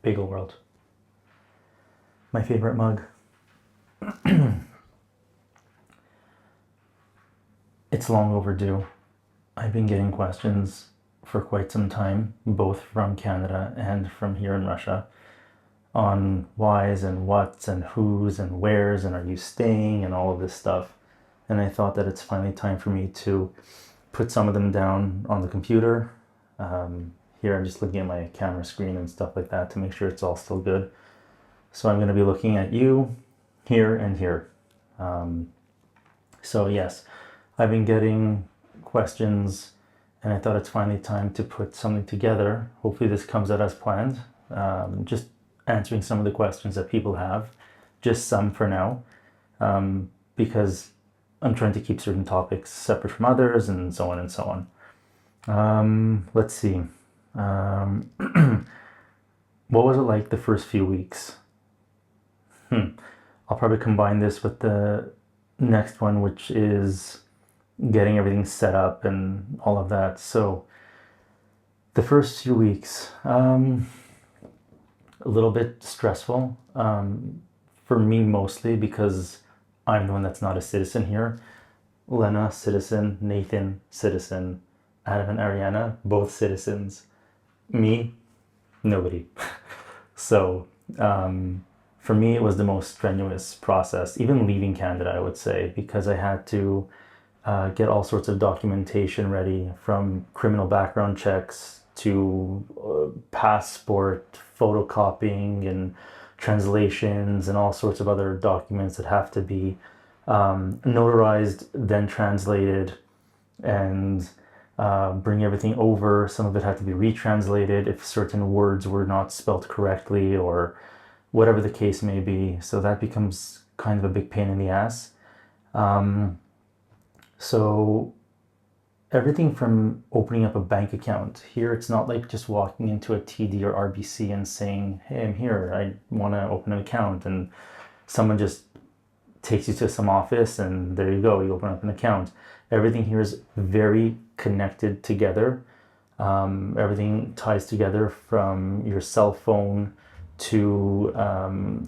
Bagel World. My favorite mug. It's long overdue. I've been getting questions for quite some time, both from Canada and from here in Russia, on whys and whats and whos and wheres and are you staying and all of this stuff. And I thought that it's finally time for me to put some of them down on the computer. Here I'm just looking at my camera screen and stuff like that to make sure it's all still good. So I'm going to be looking at you here and here. So yes, I've been getting questions and I thought it's finally time to put something together. Hopefully this comes out as planned. Just answering some of the questions that people have, just some for now, because I'm trying to keep certain topics separate from others and so on and so on. Let's see. What was it like the first few weeks? I'll probably combine this with the next one, which is getting everything set up and all of that. So the first few weeks, a little bit stressful, for me mostly because I'm the one that's not a citizen here. Lena, citizen. Nathan, citizen. Adam and Ariana, both citizens. Me, nobody. So for me, it was the most strenuous process, even leaving Canada, I would say, because I had to get all sorts of documentation ready, from criminal background checks to passport photocopying and translations and all sorts of other documents that have to be notarized, then translated, and bring everything over. Some of it had to be retranslated if certain words were not spelt correctly or whatever the case may be. So that becomes kind of a big pain in the ass. So everything from opening up a bank account. Here it's not like just walking into a TD or RBC and saying, hey, I'm here, I want to open an account, and someone just takes you to some office and there you go, you open up an account. Everything here is very connected together. Everything ties together, from your cell phone to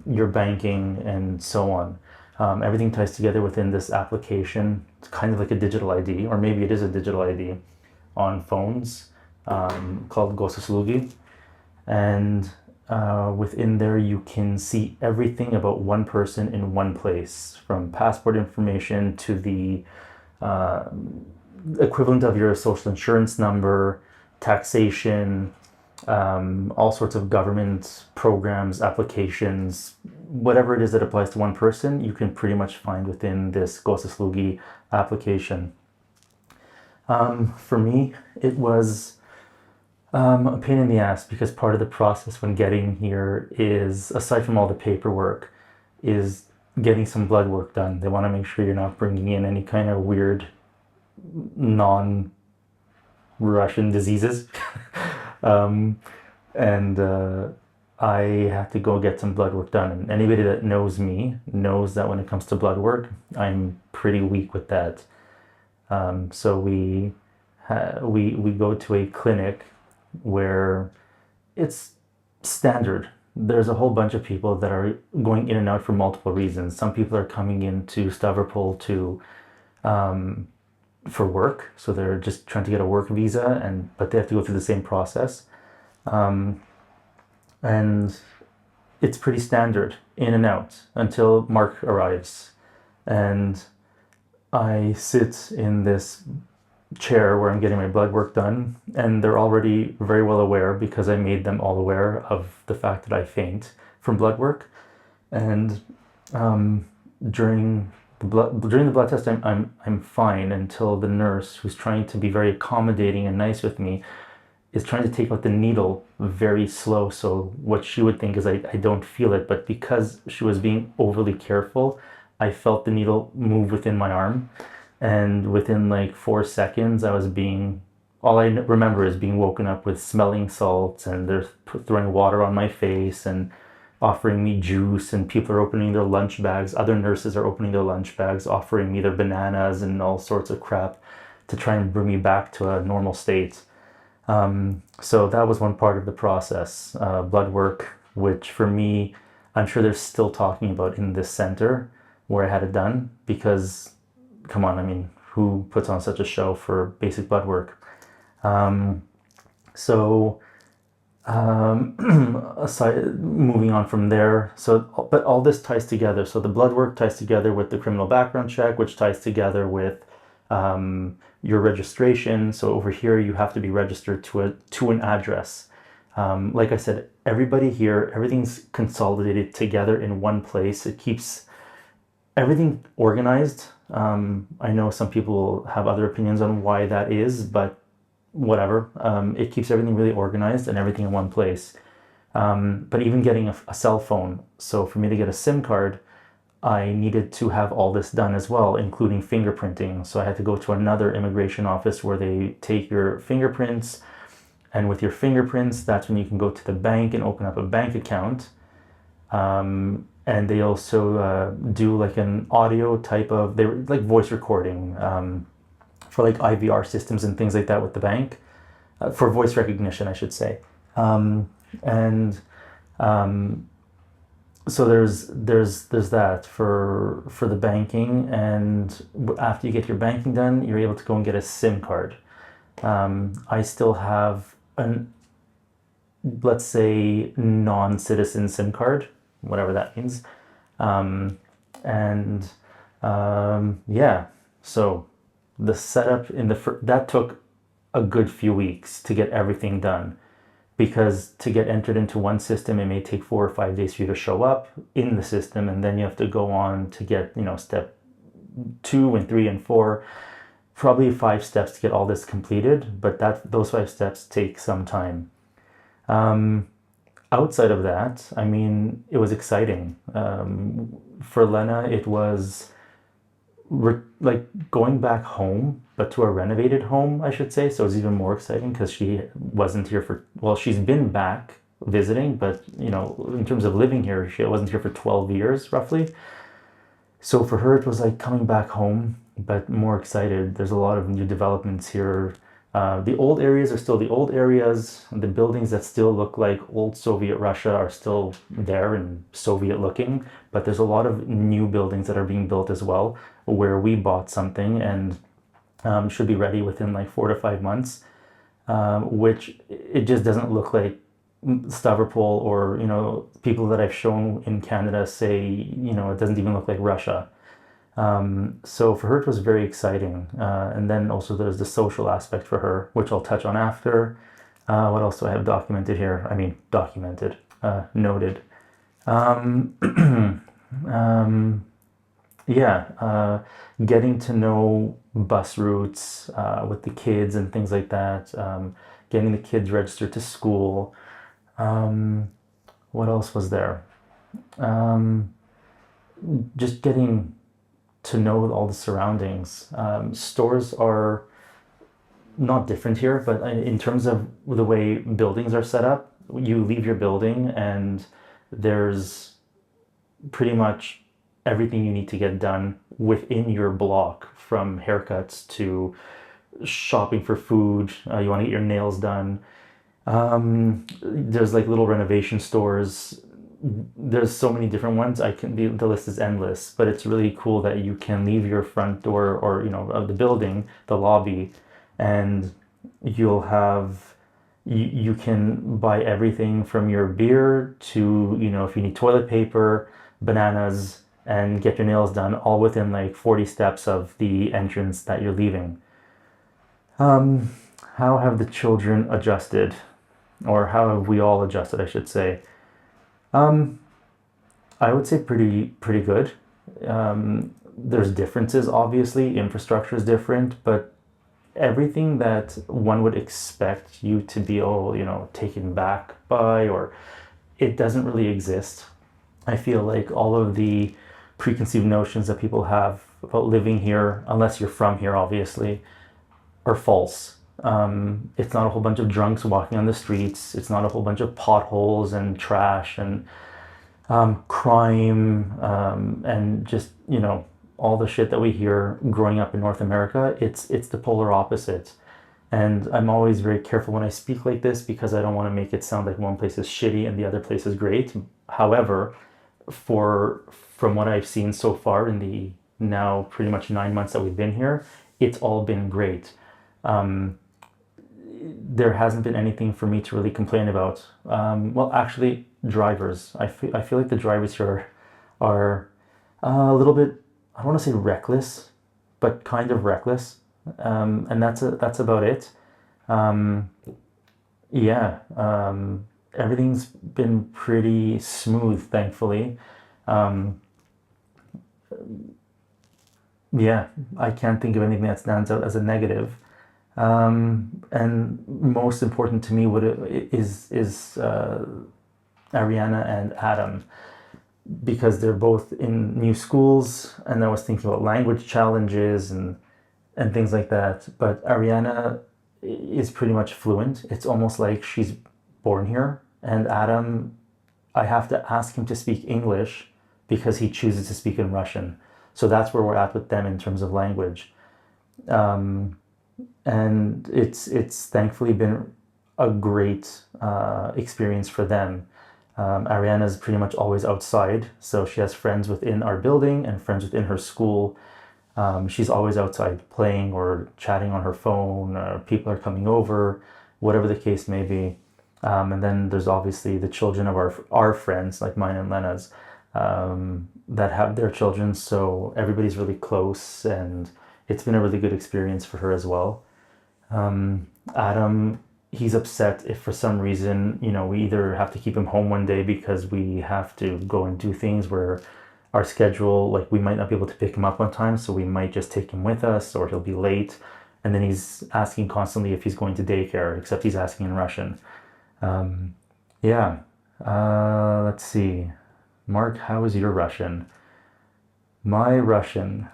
your banking and so on. Everything ties together within this application. It's kind of like a digital ID, or maybe it is a digital ID on phones, called Gosuslugi. And within there you can see everything about one person in one place, from passport information to the equivalent of your social insurance number, taxation, all sorts of government programs, applications, whatever it is that applies to one person, you can pretty much find within this Gosuslugi application. For me, it was a pain in the ass, because part of the process when getting here is, aside from all the paperwork, is getting some blood work done. They want to make sure you're not bringing in any kind of weird non-Russian diseases. And I had to go get some blood work done. And anybody that knows me knows that when it comes to blood work, I'm pretty weak with that. So we go to a clinic where it's standard. There's a whole bunch of people that are going in and out for multiple reasons. Some people are coming into Stavropol for work, so they're just trying to get a work visa, but they have to go through the same process. And it's pretty standard, in and out, until Mark arrives. And I sit in this chair where I'm getting my blood work done, and they're already very well aware, because I made them all aware of the fact that I faint from blood work. And during the blood test, I'm fine, until the nurse, who's trying to be very accommodating and nice with me, is trying to take out the needle very slow. So what she would think is I don't feel it, but because she was being overly careful, I felt the needle move within my arm. And within like 4 seconds, all I remember is being woken up with smelling salts, and they're throwing water on my face and offering me juice, and people are opening their lunch bags. Other nurses are opening their lunch bags, offering me their bananas and all sorts of crap to try and bring me back to a normal state. So that was one part of the process, blood work, which for me, I'm sure they're still talking about in this center where I had it done, because come on, I mean, who puts on such a show for basic blood work? So aside, moving on from there, so but all this ties together. So the blood work ties together with the criminal background check, which ties together with your registration. So over here, you have to be registered to an address. Like I said, everybody here, everything's consolidated together in one place. It keeps everything organized. I know some people have other opinions on why that is, but whatever. It keeps everything really organized and everything in one place. But even getting a cell phone, so for me to get a SIM card, I needed to have all this done as well, including fingerprinting. So I had to go to another immigration office where they take your fingerprints, and with your fingerprints, that's when you can go to the bank and open up a bank account. And they also do like an audio type of, they like voice recording for like IVR systems and things like that with the bank, for voice recognition, I should say. And so there's that for the banking, and after you get your banking done, you're able to go and get a SIM card. I still have an, let's say, non-citizen SIM card, whatever that means. Yeah, so the setup in that took a good few weeks to get everything done, because to get entered into one system, it may take 4 or 5 days for you to show up in the system, and then you have to go on to get, step 2 and 3 and 4, probably 5 steps to get all this completed, but those 5 steps take some time. Outside of that, I mean, it was exciting. For Lena, it was like going back home, but to a renovated home, I should say. So it's even more exciting because she wasn't here well, she's been back visiting, but in terms of living here, she wasn't here for 12 years roughly. So for her, it was like coming back home, but more excited. There's a lot of new developments here. The old areas are still the old areas. The buildings that still look like old Soviet Russia are still there and Soviet looking, but there's a lot of new buildings that are being built as well, where we bought something and should be ready within like 4 to 5 months, which it just doesn't look like Stavropol, or people that I've shown in Canada say it doesn't even look like Russia. So for her, it was very exciting. And then also there's the social aspect for her, which I'll touch on after. What else do I have documented here? I mean, noted. Getting to know bus routes with the kids and things like that. Getting the kids registered to school. What else was there? Just getting to know all the surroundings. Stores are not different here, but in terms of the way buildings are set up, you leave your building and there's pretty much everything you need to get done within your block, from haircuts to shopping for food. You want to get your nails done. There's like little renovation stores. There's so many different ones. The list is endless, but it's really cool that you can leave your front door or of the building, the lobby, and you can buy everything from your beer to if you need toilet paper, bananas, and get your nails done, all within like 40 steps of the entrance that you're leaving. How have the children adjusted, or how have we all adjusted, I should say? I would say pretty good. There's differences, obviously. Infrastructure is different, but everything that one would expect you to be taken back by, or it doesn't really exist. I feel like all of the preconceived notions that people have about living here, unless you're from here, obviously, are false. It's not a whole bunch of drunks walking on the streets. It's not a whole bunch of potholes and trash and crime and just all the shit that we hear growing up in North America. It's the polar opposite, And I'm always very careful when I speak like this because I don't want to make it sound like one place is shitty and the other place is great. However, for from what I've seen so far in the now pretty much 9 months that we've been here, it's all been great. Um, there hasn't been anything for me to really complain about. Well, actually, drivers. I feel like the drivers here are a little bit, I don't want to say reckless, but kind of reckless. And that's about it. Um, yeah, everything's been pretty smooth, thankfully. Um, yeah, I can't think of anything that stands out as a negative. And most important to me would is Ariana and Adam because they're both in new schools, and I was thinking about language challenges and things like that. But Ariana is pretty much fluent. It's almost like she's born here, and Adam, I have to ask him to speak English because he chooses to speak in Russian. So that's where we're at with them in terms of language. Um, and it's thankfully been a great experience for them. Ariana's pretty much always outside, so she has friends within our building and friends within her school. She's always outside playing or chatting on her phone, or people are coming over, whatever the case may be. And then there's obviously the children of our friends, like mine and Lena's, that have their children. So everybody's really close, and it's been a really good experience for her as well. Adam, he's upset if for some reason, we either have to keep him home one day because we have to go and do things where our schedule, like we might not be able to pick him up on time, so we might just take him with us or he'll be late. And then he's asking constantly if he's going to daycare, except he's asking in Russian. Um, yeah. Let's see. Mark, how is your Russian? My Russian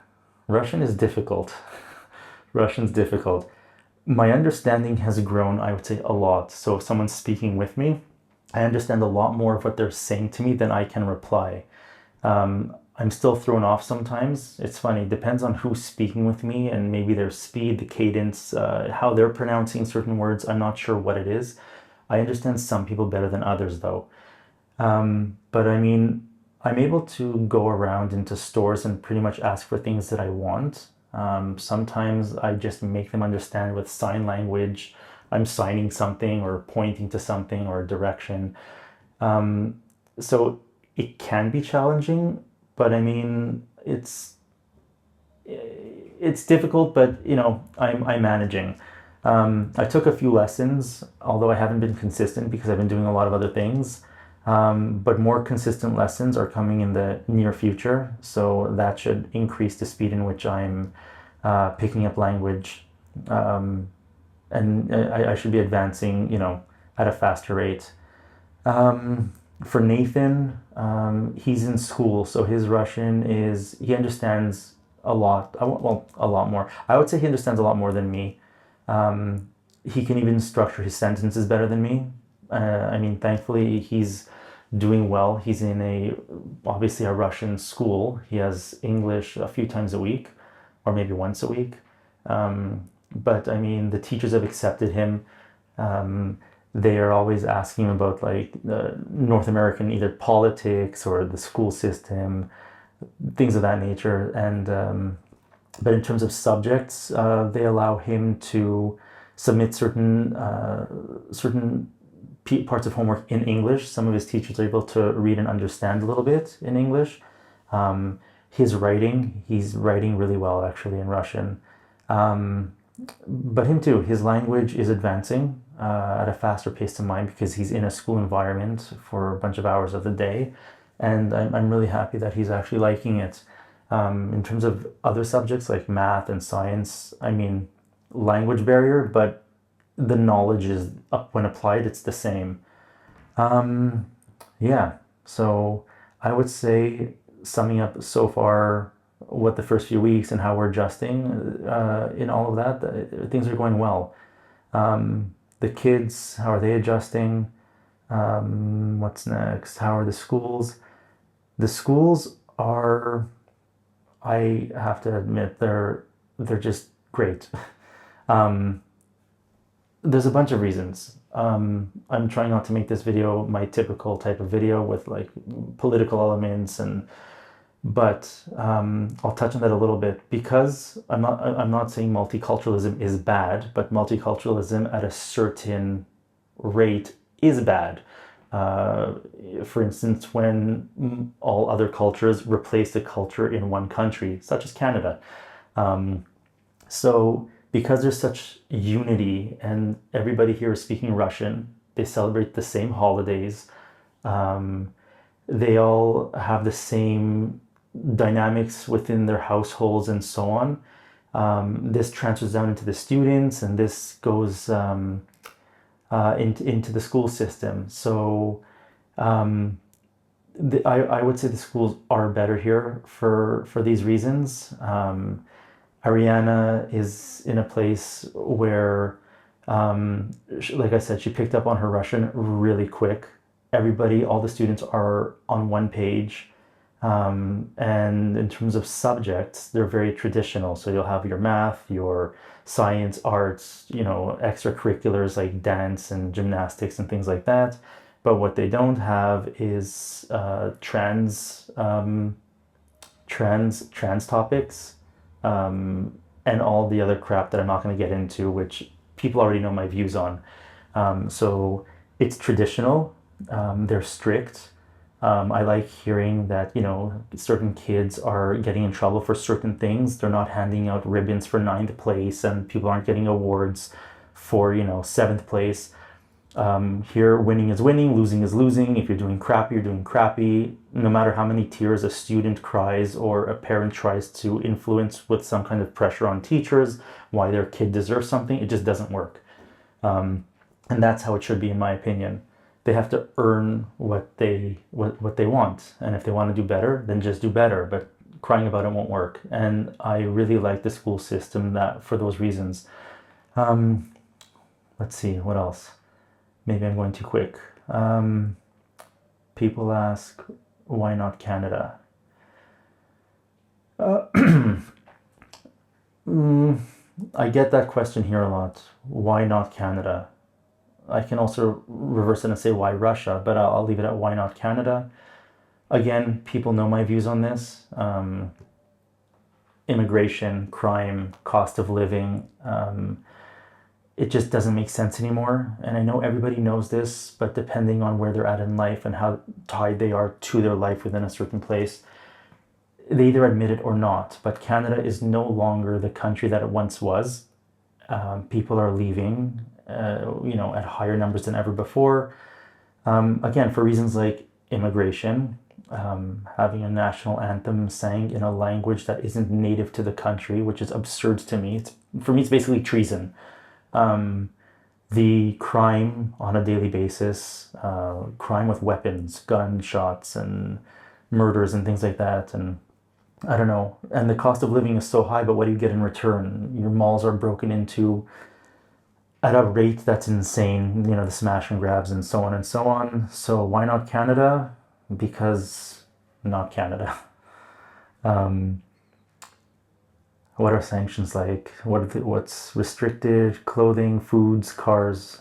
is difficult. Russian's difficult. My understanding has grown, I would say, a lot. So if someone's speaking with me, I understand a lot more of what they're saying to me than I can reply. I'm still thrown off sometimes. It's funny, it depends on who's speaking with me and maybe their speed, the cadence, how they're pronouncing certain words. I'm not sure what it is. I understand some people better than others, though. But I mean, I'm able to go around into stores and pretty much ask for things that I want. Sometimes I just make them understand with sign language. I'm signing something or pointing to something or a direction. So it can be challenging, but I mean, it's difficult, but I'm managing. I took a few lessons, although I haven't been consistent because I've been doing a lot of other things. But more consistent lessons are coming in the near future, so that should increase the speed in which I'm picking up language, um, and I should be advancing, at a faster rate. For Nathan, he's in school, so his Russian he understands a lot. Well, a lot more. I would say he understands a lot more than me. He can even structure his sentences better than me. I mean, thankfully, he's doing well. He's in obviously a Russian school. He has English a few times a week, or maybe once a week. But I mean, the teachers have accepted him. Um, they are always asking him about like the North American either politics or the school system, things of that nature. And but in terms of subjects, they allow him to submit certain parts of homework in English. Some of his teachers are able to read and understand a little bit in English. Um, he's writing really well actually in Russian. Um, but him too, his language is advancing at a faster pace than mine because he's in a school environment for a bunch of hours of the day. And I'm really happy that he's actually liking it. In terms of other subjects like math and science, I mean, language barrier, but the knowledge is up when applied, it's the same. Um, yeah, so I would say summing up so far what the first few weeks and how we're adjusting in all of that, things are going well. The kids, how are they adjusting? What's next? How are the schools? The schools are, I have to admit, they're just great. Um, there's a bunch of reasons. I'm trying not to make this video my typical type of video with like political elements but I'll touch on that a little bit because I'm not saying multiculturalism is bad, but multiculturalism at a certain rate is bad. Uh, for instance, when all other cultures replace the culture in one country, such as Canada. Um, so because there's such unity and everybody here is speaking Russian, they celebrate the same holidays. Um, they all have the same dynamics within their households and so on. This transfers down into the students, and this goes into the school system. So I would say the schools are better here for these reasons. Ariana is in a place where, like I said, she picked up on her Russian really quick. Everybody, all the students are on one page. And in terms of subjects, they're very traditional. So you'll have your math, your science, arts, extracurriculars like dance and gymnastics and things like that. But what they don't have is trans topics, and all the other crap that I'm not going to get into, which people already know my views on. So it's traditional. They're strict. I like hearing that, certain kids are getting in trouble for certain things. They're not handing out ribbons for ninth place, and people aren't getting awards for, seventh place. Here, winning is winning, losing is losing. If you're doing crappy, you're doing crappy. No matter how many tears a student cries or a parent tries to influence with some kind of pressure on teachers why their kid deserves something, it just doesn't work. And that's how it should be, in my opinion. They have to earn what they want, and if they want to do better, then just do better. But crying about it won't work. And I really like the school system that for those reasons. Let's see what else. Maybe I'm going too quick. People ask, why not Canada? I get that question here a lot. Why not Canada? I can also reverse it and say why Russia, but I'll leave it at why not Canada. Again, people know my views on this. Immigration, crime, cost of living. It just doesn't make sense anymore. And I know everybody knows this, but depending on where they're at in life and how tied they are to their life within a certain place, they either admit it or not. But Canada is no longer the country that it once was. People are leaving, at higher numbers than ever before. Again, for reasons like immigration, having a national anthem sang in a language that isn't native to the country, which is absurd to me. For me, it's basically treason. The crime on a daily basis, crime with weapons, gunshots, and murders and things like that. And I don't know. And the cost of living is so high, but what do you get in return? Your malls are broken into at a rate that's insane, the smash and grabs and so on and so on. So why not Canada? Because not Canada. What are sanctions like? What's restricted? Clothing, foods, cars.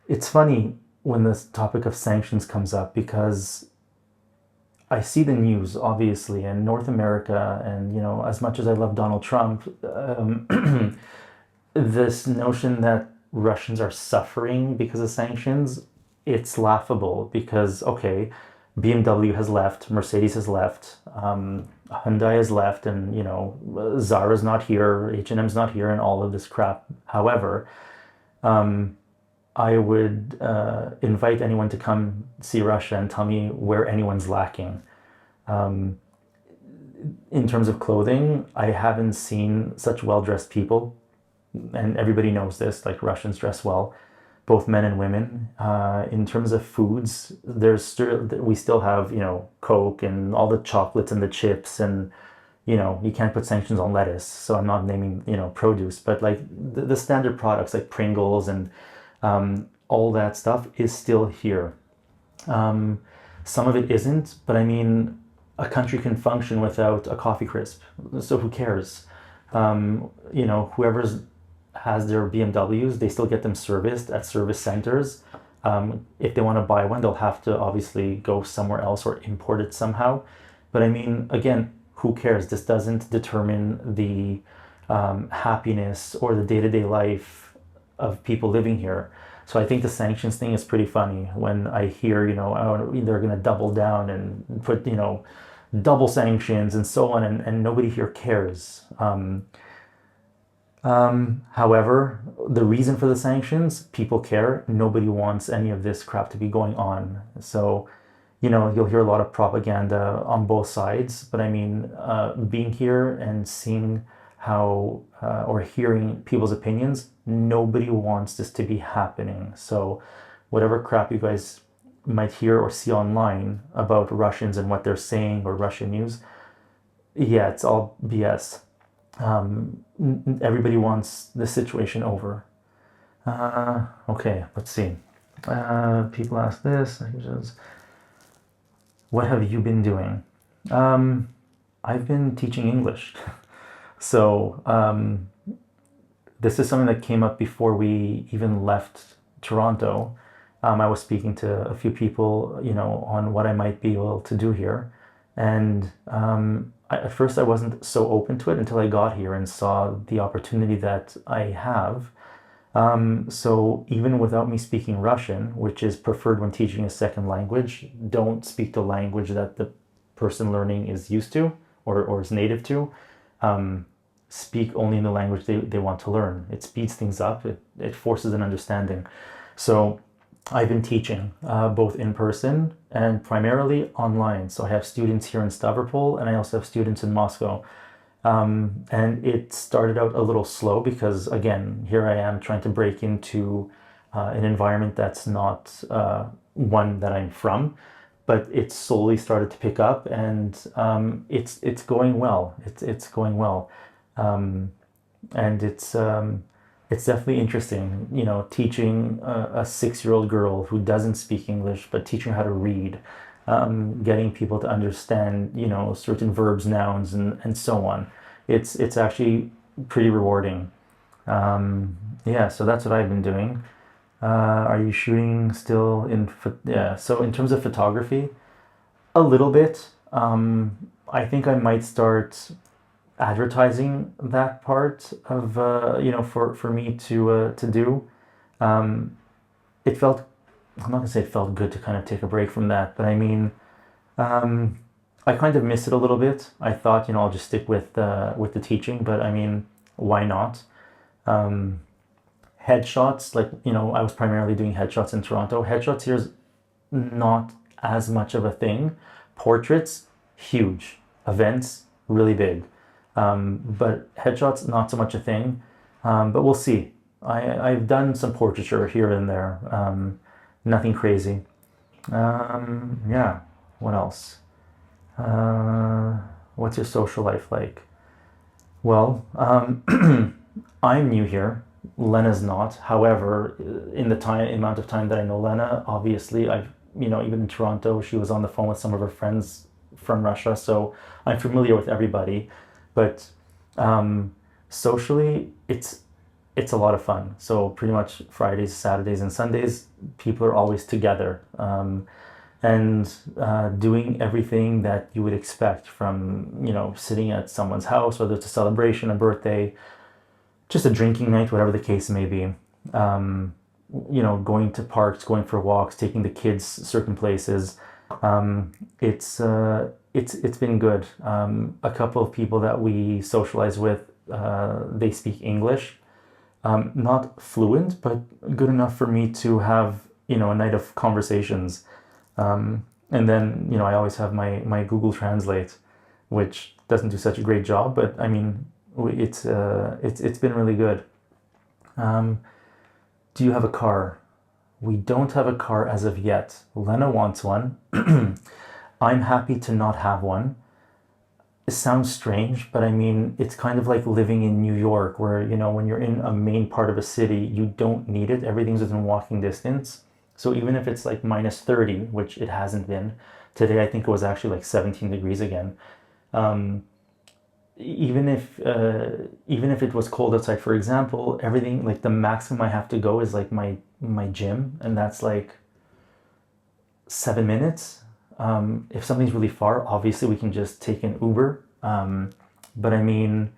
It's funny when this topic of sanctions comes up because I see the news, obviously, in North America, and as much as I love Donald Trump, this notion that Russians are suffering because of sanctions, it's laughable because, okay, BMW has left, Mercedes has left, Hyundai has left, and Zara's not here, H&M's not here, and all of this crap. However, I would invite anyone to come see Russia and tell me where anyone's lacking. In terms of clothing, I haven't seen such well-dressed people, and everybody knows this, like Russians dress well, both men and women. In terms of foods, we still have, Coke and all the chocolates and the chips, and, you can't put sanctions on lettuce. So I'm not naming, produce, but like the standard products like Pringles and all that stuff is still here. Some of it isn't, but I mean, a country can function without a coffee crisp. So who cares? Whoever's has their BMWs, they still get them serviced at service centers. If they want to buy one, they'll have to obviously go somewhere else or import it somehow. But I mean, again, who cares? This doesn't determine the happiness or the day-to-day life of people living here. So I think the sanctions thing is pretty funny when I hear, oh, they're going to double down and put, double sanctions and so on, and nobody here cares. However, the reason for the sanctions, people care. Nobody wants any of this crap to be going on. So, you'll hear a lot of propaganda on both sides. But I mean, being here and seeing how, or hearing people's opinions, nobody wants this to be happening. So, whatever crap you guys might hear or see online about Russians and what they're saying or Russian news, yeah, it's all BS. Everybody wants the situation over. Okay, let's see. People ask this. What have you been doing? I've been teaching English. So this is something that came up before we even left Toronto. I was speaking to a few people, on what I might be able to do here. And at first I wasn't so open to it until I got here and saw the opportunity that I have. So even without me speaking Russian, which is preferred when teaching a second language, don't speak the language that the person learning is used to or is native to. Speak only in the language they want to learn. It speeds things up. It forces an understanding. So I've been teaching both in person and primarily online. So I have students here in Stavropol and I also have students in Moscow. And it started out a little slow because, again, here I am trying to break into an environment that's not one that I'm from, but it slowly started to pick up, and it's going well. It's going well, and it's definitely interesting. Teaching a 6-year-old girl who doesn't speak English, but teaching her how to read. Getting people to understand, certain verbs, nouns, and so on. It's actually pretty rewarding. Yeah, so that's what I've been doing. Are you shooting still yeah, so in terms of photography, a little bit. I think I might start advertising that part of, for me to do. It felt I'm not gonna say it felt good to kind of take a break from that, but I mean, I kind of miss it a little bit. I thought, I'll just stick with the teaching, but I mean, why not? Headshots, like, I was primarily doing headshots in Toronto. Headshots here is not as much of a thing. Portraits, huge. Events, really big. But headshots, not so much a thing. But we'll see. I've done some portraiture here and there. Nothing crazy. Yeah. What else? What's your social life like? Well, I'm new here. Lena's not. However, in the amount of time that I know Lena, obviously I've, even in Toronto, she was on the phone with some of her friends from Russia, so I'm familiar with everybody. But socially, it's a lot of fun. So pretty much Fridays, Saturdays, and Sundays, people are always together, and doing everything that you would expect from, sitting at someone's house, whether it's a celebration, a birthday, just a drinking night, whatever the case may be. Going to parks, going for walks, taking the kids certain places. It's been good. A couple of people that we socialize with, they speak English. Not fluent, but good enough for me to have, a night of conversations. And then, I always have my Google Translate, which doesn't do such a great job, but I mean, it's been really good. Do you have a car? We don't have a car as of yet. Lena wants one. I'm happy to not have one. It sounds strange, but I mean, it's kind of like living in New York where, when you're in a main part of a city, you don't need it. Everything's within walking distance. So even if it's like minus 30, which it hasn't been, today I think it was actually like 17 degrees again. even if it was cold outside, for example, everything like the maximum I have to go is like my gym, and that's like 7 minutes. If something's really far, obviously we can just take an Uber. But I mean,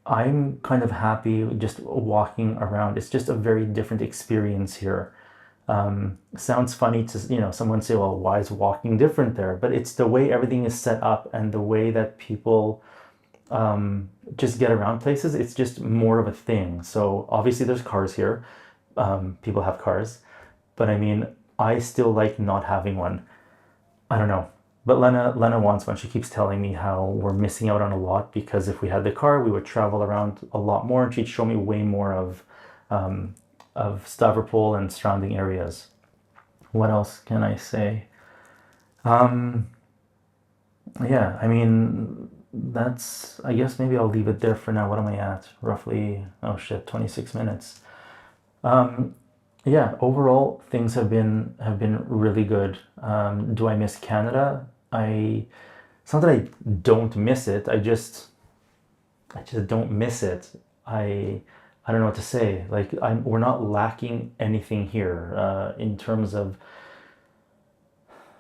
I'm kind of happy just walking around. It's just a very different experience here. Sounds funny to, someone say, well, why is walking different there? But it's the way everything is set up and the way that people just get around places. It's just more of a thing. So obviously there's cars here. People have cars. But I mean, I still like not having one. I don't know. But Lena wants one. She keeps telling me how we're missing out on a lot because if we had the car, we would travel around a lot more, and she'd show me way more of Stavropol and surrounding areas. What else can I say? Um, yeah, I mean, that's, I guess maybe I'll leave it there for now. What am I at? Roughly, oh shit, 26 minutes. Um, yeah, overall things have been really good. Do I miss Canada? It's not that I don't miss it. I just don't miss it. I I don't know what to say. Like we're not lacking anything here in terms of,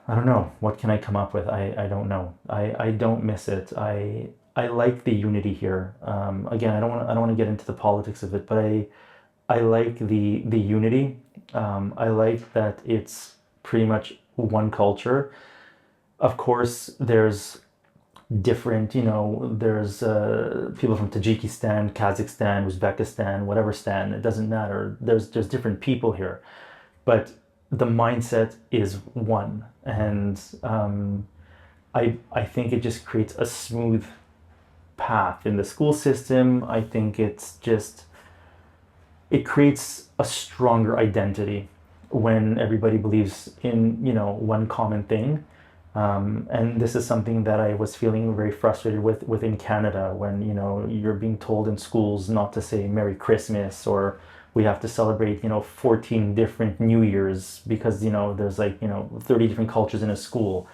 I don't know, what can I come up with. I don't know. I don't miss it. I like the unity here. Again, I don't want to get into the politics of it, but I like the unity. I like that it's pretty much one culture. Of course, there's different, there's people from Tajikistan, Kazakhstan, Uzbekistan, whatever stan, it doesn't matter. There's different people here, but the mindset is one, and I think it just creates a smooth path in the school system. I think it creates a stronger identity when everybody believes in one common thing. And this is something that I was feeling very frustrated with within Canada when you're being told in schools not to say Merry Christmas, or we have to celebrate 14 different New Years because there's like 30 different cultures in a school.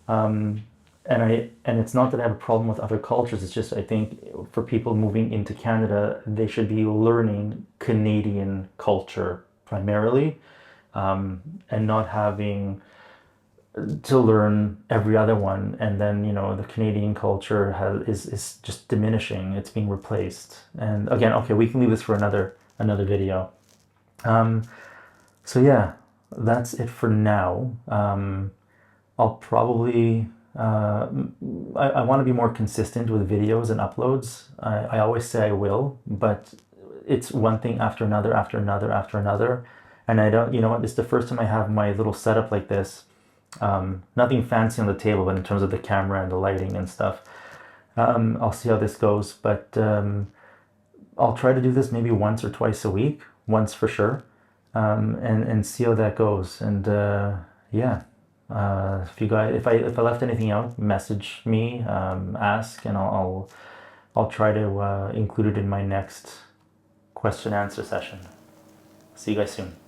And it's not that I have a problem with other cultures. It's just I think for people moving into Canada, they should be learning Canadian culture primarily, and not having to learn every other one. And then the Canadian culture is just diminishing. It's being replaced. And again, okay, we can leave this for another video. Um, so yeah, that's it for now. I'll probably I want to be more consistent with videos and uploads. I always say I will, but it's one thing after another, after another, after another. And I don't, you know what, it's the first time I have my little setup like this. Nothing fancy on the table, but in terms of the camera and the lighting and stuff. I'll see how this goes, but I'll try to do this maybe once or twice a week, once for sure, and see how that goes. And yeah, if you guys, if I left anything out, message me, ask, and I'll try to include it in my next question answer session. See you guys soon.